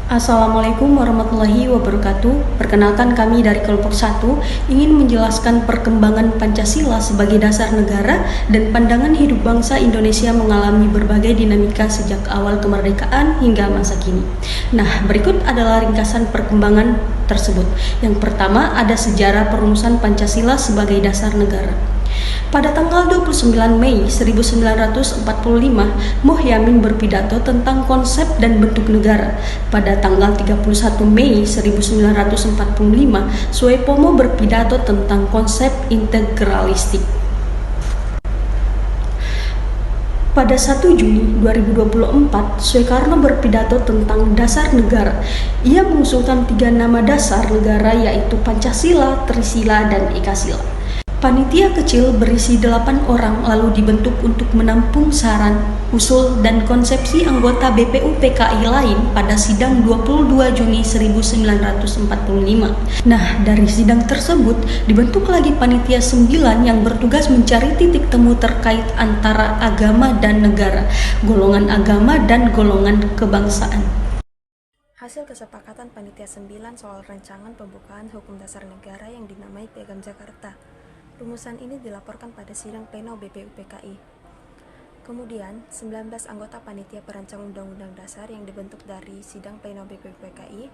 Assalamualaikum warahmatullahi wabarakatuh. Perkenalkan, kami dari kelompok 1 ingin menjelaskan perkembangan Pancasila sebagai dasar negara dan pandangan hidup bangsa Indonesia mengalami berbagai dinamika sejak awal kemerdekaan hingga masa kini. Nah, berikut adalah ringkasan perkembangan tersebut. Yang pertama, ada sejarah perumusan Pancasila sebagai dasar negara. Pada tanggal 29 Mei 1945, Muhyamin berpidato tentang konsep dan bentuk negara. Pada tanggal 31 Mei 1945, Soepomo berpidato tentang konsep integralistik. Pada 1 Juni 2024, Soekarno berpidato tentang dasar negara. Ia mengusulkan 3 nama dasar negara, yaitu Pancasila, Trisila, dan Ekasila. Panitia kecil berisi 8 orang lalu dibentuk untuk menampung saran, usul, dan konsepsi anggota BPUPKI lain pada sidang 22 Juni 1945. Nah, dari sidang tersebut dibentuk lagi panitia 9 yang bertugas mencari titik temu terkait antara agama dan negara, golongan agama dan golongan kebangsaan. Hasil kesepakatan Panitia 9 soal rancangan pembukaan hukum dasar negara yang dinamai Piagam Jakarta. Rumusan ini dilaporkan pada sidang pleno BPUPKI. Kemudian, 19 anggota panitia perancang Undang-Undang Dasar yang dibentuk dari sidang pleno BPUPKI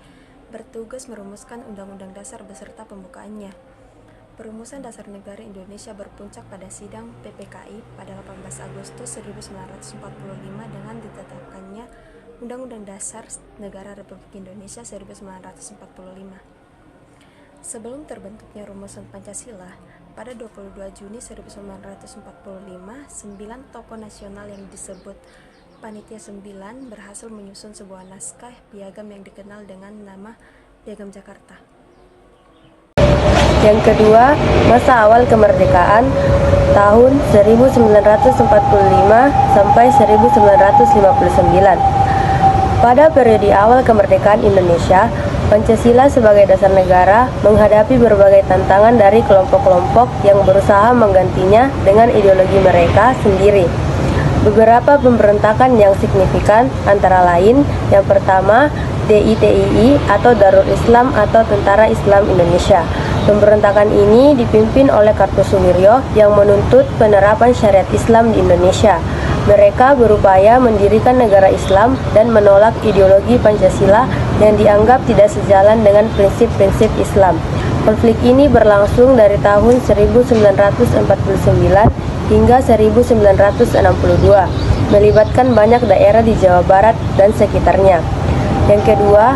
bertugas merumuskan Undang-Undang Dasar beserta pembukaannya. Perumusan Dasar Negara Indonesia berpuncak pada sidang PPKI pada 18 Agustus 1945 dengan ditetapkannya Undang-Undang Dasar Negara Republik Indonesia 1945. Sebelum terbentuknya rumusan Pancasila, pada 22 Juni 1945, 9 tokoh nasional yang disebut Panitia 9 berhasil menyusun sebuah naskah piagam yang dikenal dengan nama Piagam Jakarta. Yang kedua, masa awal kemerdekaan tahun 1945 sampai 1959. Pada periode awal kemerdekaan Indonesia, Pancasila sebagai dasar negara menghadapi berbagai tantangan dari kelompok-kelompok yang berusaha menggantinya dengan ideologi mereka sendiri. Beberapa pemberontakan yang signifikan antara lain, yang pertama DITII atau Darul Islam atau Tentara Islam Indonesia. Pemberontakan ini dipimpin oleh Kartosuwiryo yang menuntut penerapan syariat Islam di Indonesia. Mereka berupaya mendirikan negara Islam dan menolak ideologi Pancasila yang dianggap tidak sejalan dengan prinsip-prinsip Islam. Konflik ini berlangsung dari tahun 1949 hingga 1962, melibatkan banyak daerah di Jawa Barat dan sekitarnya. Yang kedua,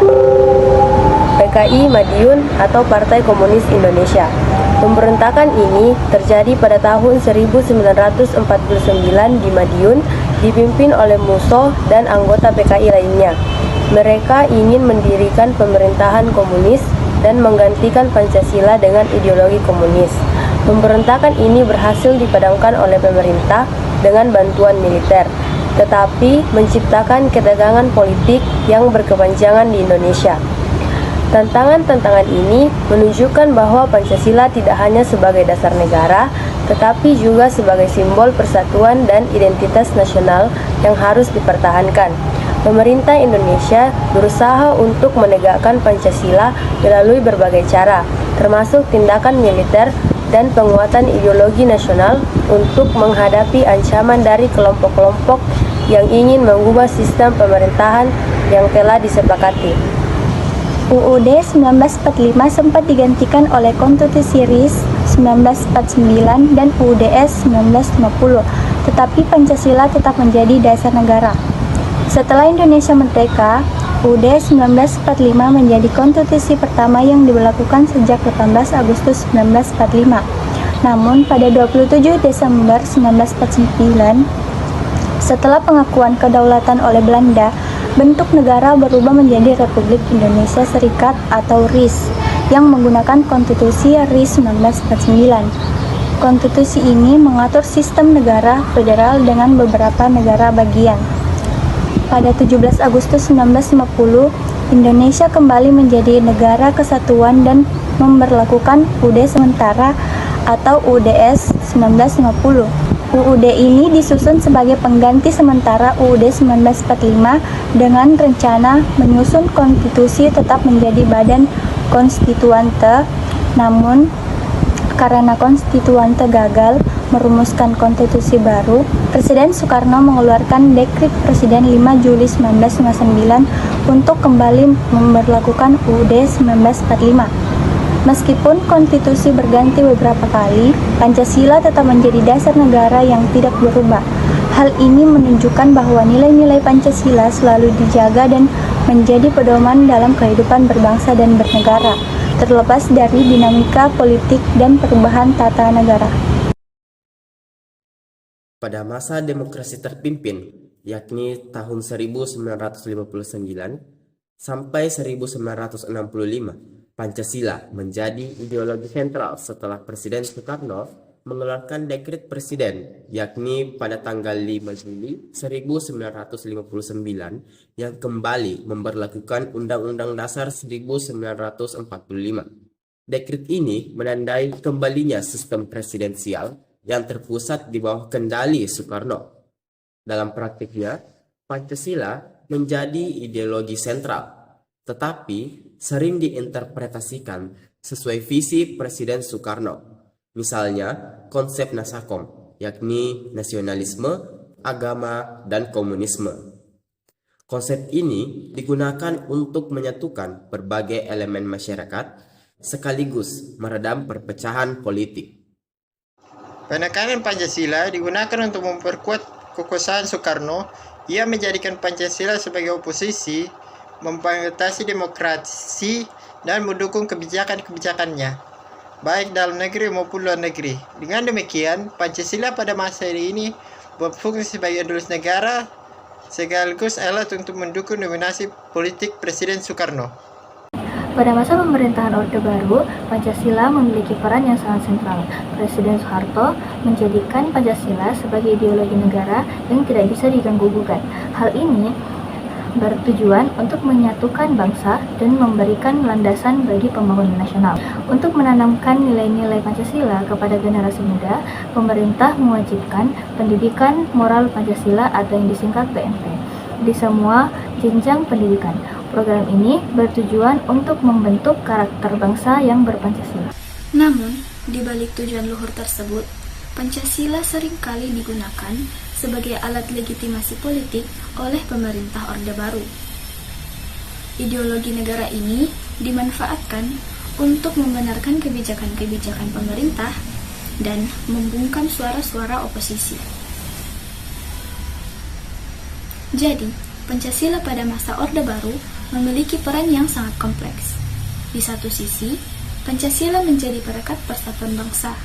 PKI Madiun atau Partai Komunis Indonesia. Pemberontakan ini terjadi pada tahun 1949 di Madiun, dipimpin oleh Musso dan anggota PKI lainnya. Mereka ingin mendirikan pemerintahan komunis dan menggantikan Pancasila dengan ideologi komunis. Pemberontakan ini berhasil dipadamkan oleh pemerintah dengan bantuan militer, tetapi menciptakan ketegangan politik yang berkepanjangan di Indonesia. Tantangan-tantangan ini menunjukkan bahwa Pancasila tidak hanya sebagai dasar negara, tetapi juga sebagai simbol persatuan dan identitas nasional yang harus dipertahankan. Pemerintah Indonesia berusaha untuk menegakkan Pancasila melalui berbagai cara, termasuk tindakan militer dan penguatan ideologi nasional untuk menghadapi ancaman dari kelompok-kelompok yang ingin mengubah sistem pemerintahan yang telah disepakati. UUD 1945 sempat digantikan oleh Konstitusi RIS 1949 dan UUDS 1950, tetapi Pancasila tetap menjadi dasar negara. Setelah Indonesia merdeka, UUD 1945 menjadi konstitusi pertama yang diberlakukan sejak 18 Agustus 1945. Namun pada 27 Desember 1949, setelah pengakuan kedaulatan oleh Belanda, bentuk negara berubah menjadi Republik Indonesia Serikat atau RIS yang menggunakan Konstitusi RIS 1949. Konstitusi ini mengatur sistem negara federal dengan beberapa negara bagian. Pada 17 Agustus 1950, Indonesia kembali menjadi negara kesatuan dan memberlakukan UUD sementara atau UUDS 1950. UUD ini disusun sebagai pengganti sementara UUD 1945 dengan rencana menyusun konstitusi tetap menjadi badan konstituante. Namun, karena konstituante gagal merumuskan konstitusi baru, Presiden Soekarno mengeluarkan Dekret Presiden 5 Juli 1959 untuk kembali memberlakukan UUD 1945. Meskipun konstitusi berganti beberapa kali, Pancasila tetap menjadi dasar negara yang tidak berubah. Hal ini menunjukkan bahwa nilai-nilai Pancasila selalu dijaga dan menjadi pedoman dalam kehidupan berbangsa dan bernegara, terlepas dari dinamika politik dan perubahan tata negara. Pada masa demokrasi terpimpin, yakni tahun 1959 sampai 1965, Pancasila menjadi ideologi sentral setelah Presiden Soekarno mengeluarkan Dekret Presiden, yakni pada tanggal 5 Juli 1959 yang kembali memberlakukan Undang-Undang Dasar 1945. Dekret ini menandai kembalinya sistem presidensial yang terpusat di bawah kendali Soekarno. Dalam praktiknya, Pancasila menjadi ideologi sentral, tetapi sering diinterpretasikan sesuai visi Presiden Soekarno. Misalnya, konsep Nasakom, yakni nasionalisme, agama, dan komunisme. Konsep ini digunakan untuk menyatukan berbagai elemen masyarakat, sekaligus meredam perpecahan politik. Penekanan Pancasila digunakan untuk memperkuat kekuasaan Soekarno. Ia menjadikan Pancasila sebagai oposisi, membatasi demokrasi, dan mendukung kebijakan-kebijakannya, baik dalam negeri maupun luar negeri. Dengan demikian, Pancasila pada masa ini berfungsi sebagai ideologi negara sekaligus alat untuk mendukung dominasi politik Presiden Soekarno. Pada masa pemerintahan Orde Baru, Pancasila memiliki peran yang sangat sentral. Presiden Soeharto menjadikan Pancasila sebagai ideologi negara yang tidak bisa diganggu-gugat. Hal ini bertujuan untuk menyatukan bangsa dan memberikan landasan bagi pembangunan nasional. Untuk menanamkan nilai-nilai Pancasila kepada generasi muda, pemerintah mewajibkan pendidikan moral Pancasila atau yang disingkat PMP di semua jenjang pendidikan. Program ini bertujuan untuk membentuk karakter bangsa yang berpancasila. Namun, di balik tujuan luhur tersebut, Pancasila seringkali digunakan sebagai alat legitimasi politik oleh pemerintah Orde Baru. Ideologi negara ini dimanfaatkan untuk membenarkan kebijakan-kebijakan pemerintah dan membungkam suara-suara oposisi. Jadi, Pancasila pada masa Orde Baru memiliki peran yang sangat kompleks. Di satu sisi, Pancasila menjadi perekat persatuan bangsa.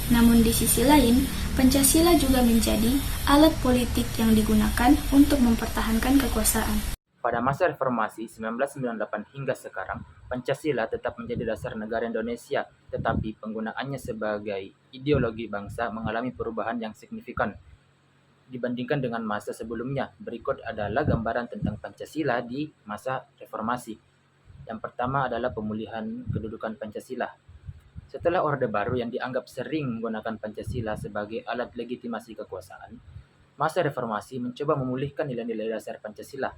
Namun di sisi lain, Pancasila juga menjadi alat politik yang digunakan untuk mempertahankan kekuasaan. Pada masa reformasi 1998 hingga sekarang, Pancasila tetap menjadi dasar negara Indonesia, tetapi penggunaannya sebagai ideologi bangsa mengalami perubahan yang signifikan dibandingkan dengan masa sebelumnya. Berikut adalah gambaran tentang Pancasila di masa reformasi. Yang pertama adalah pemulihan kedudukan Pancasila. Setelah Orde Baru yang dianggap sering menggunakan Pancasila sebagai alat legitimasi kekuasaan, masa reformasi mencoba memulihkan nilai-nilai dasar Pancasila.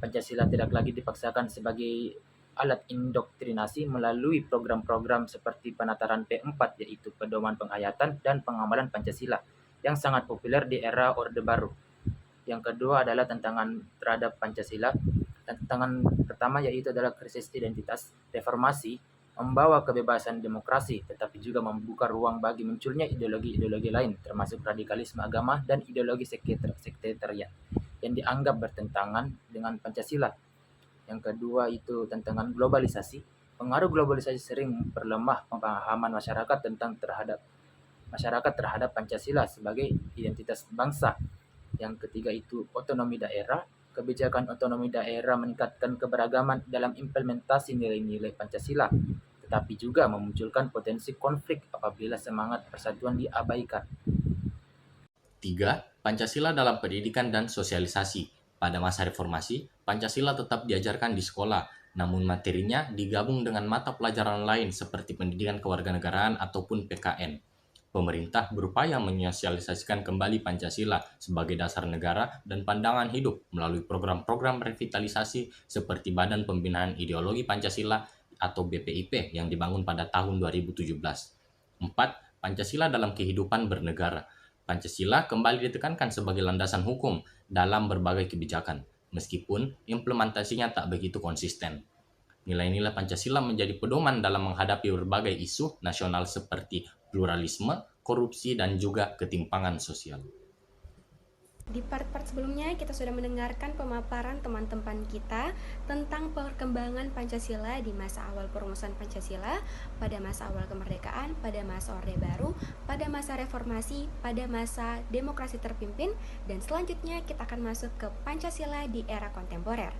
Pancasila tidak lagi dipaksakan sebagai alat indoktrinasi melalui program-program seperti penataran P4, yaitu pedoman penghayatan dan pengamalan Pancasila, yang sangat populer di era Orde Baru. Yang kedua adalah tantangan terhadap Pancasila. Tantangan pertama yaitu adalah krisis identitas. Reformasi membawa kebebasan demokrasi, tetapi juga membuka ruang bagi munculnya ideologi-ideologi lain, termasuk radikalisme agama dan ideologi sektetarian, yang dianggap bertentangan dengan Pancasila. Yang kedua itu tantangan globalisasi. Pengaruh globalisasi sering memperlemah pemahaman masyarakat terhadap Pancasila sebagai identitas bangsa. Yang ketiga itu otonomi daerah. Kebijakan otonomi daerah meningkatkan keberagaman dalam implementasi nilai-nilai Pancasila, tetapi juga memunculkan potensi konflik apabila semangat persatuan diabaikan. 3. Pancasila dalam pendidikan dan sosialisasi. Pada masa reformasi, Pancasila tetap diajarkan di sekolah, namun materinya digabung dengan mata pelajaran lain seperti pendidikan kewarganegaraan ataupun PKN. Pemerintah berupaya menyosialisasikan kembali Pancasila sebagai dasar negara dan pandangan hidup melalui program-program revitalisasi seperti Badan Pembinaan Ideologi Pancasila atau BPIP yang dibangun pada tahun 2017. 4. Pancasila dalam kehidupan bernegara. Pancasila kembali ditekankan sebagai landasan hukum dalam berbagai kebijakan, meskipun implementasinya tak begitu konsisten. Nilai-nilai Pancasila menjadi pedoman dalam menghadapi berbagai isu nasional seperti pluralisme, korupsi, dan juga ketimpangan sosial. Di part-part sebelumnya kita sudah mendengarkan pemaparan teman-teman kita tentang perkembangan Pancasila di masa awal perumusan Pancasila, pada masa awal kemerdekaan, pada masa Orde Baru, pada masa reformasi, pada masa demokrasi terpimpin, dan selanjutnya kita akan masuk ke Pancasila di era kontemporer.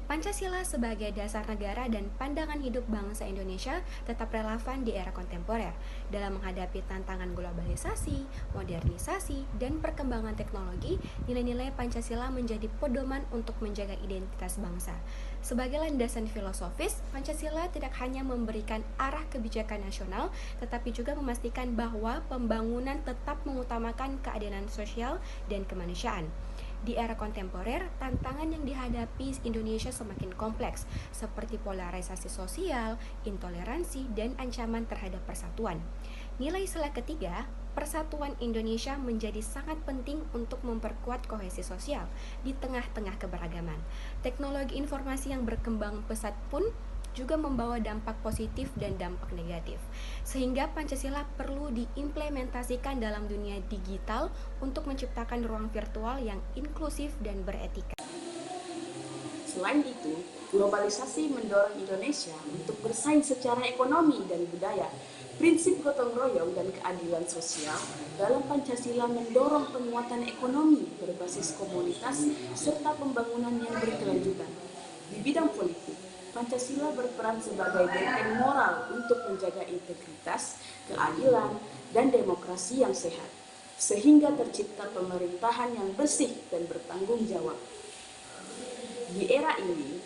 Pancasila sebagai dasar negara dan pandangan hidup bangsa Indonesia tetap relevan di era kontemporer dalam menghadapi tantangan globalisasi, modernisasi, dan perkembangan teknologi. Nilai-nilai Pancasila menjadi pedoman untuk menjaga identitas bangsa. Sebagai landasan filosofis, Pancasila tidak hanya memberikan arah kebijakan nasional, tetapi juga memastikan bahwa pembangunan tetap mengutamakan keadilan sosial dan kemanusiaan. Di era kontemporer, tantangan yang dihadapi Indonesia semakin kompleks, seperti polarisasi sosial, intoleransi, dan ancaman terhadap persatuan. Nilai sila ketiga, persatuan Indonesia menjadi sangat penting untuk memperkuat kohesi sosial di tengah-tengah keberagaman. Teknologi informasi yang berkembang pesat pun juga membawa dampak positif dan dampak negatif, sehingga Pancasila perlu diimplementasikan dalam dunia digital untuk menciptakan ruang virtual yang inklusif dan beretika. Selain itu, globalisasi mendorong Indonesia untuk bersaing secara ekonomi dan budaya. Prinsip gotong royong dan keadilan sosial dalam Pancasila mendorong penguatan ekonomi berbasis komunitas serta pembangunan yang berkelanjutan. Di bidang politik, Pancasila berperan sebagai benteng moral untuk menjaga integritas, keadilan, dan demokrasi yang sehat, sehingga tercipta pemerintahan yang bersih dan bertanggung jawab. Di era ini,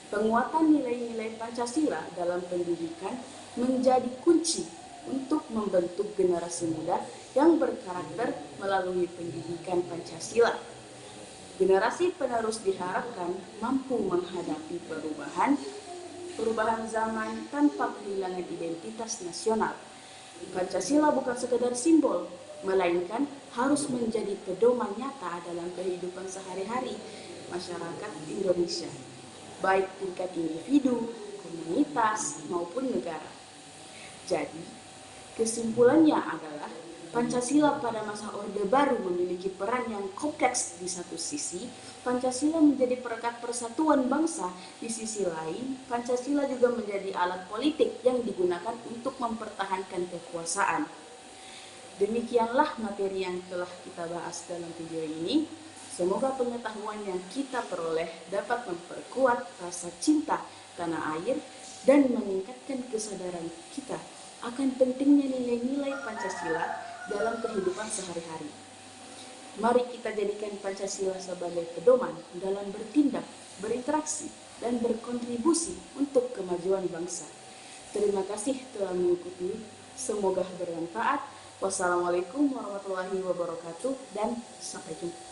penguatan nilai-nilai Pancasila dalam pendidikan menjadi kunci untuk membentuk generasi muda yang berkarakter melalui pendidikan Pancasila. Generasi penerus diharapkan mampu menghadapi perubahan zaman tanpa kehilangan identitas nasional. Pancasila bukan sekedar simbol, melainkan harus menjadi pedoman nyata dalam kehidupan sehari-hari masyarakat Indonesia, baik tingkat individu, komunitas, maupun negara. Jadi, kesimpulannya adalah Pancasila pada masa Orde Baru memiliki peran yang kompleks. Di satu sisi, Pancasila menjadi perekat persatuan bangsa. Di sisi lain, Pancasila juga menjadi alat politik yang digunakan untuk mempertahankan kekuasaan. Demikianlah materi yang telah kita bahas dalam video ini. Semoga pengetahuan yang kita peroleh dapat memperkuat rasa cinta tanah air dan meningkatkan kesadaran kita akan pentingnya nilai-nilai Pancasila dalam kehidupan sehari-hari. Mari kita jadikan Pancasila sebagai pedoman dalam bertindak, berinteraksi, dan berkontribusi untuk kemajuan bangsa. Terima kasih telah mengikuti. Semoga bermanfaat. Wassalamualaikum warahmatullahi wabarakatuh dan sampai jumpa.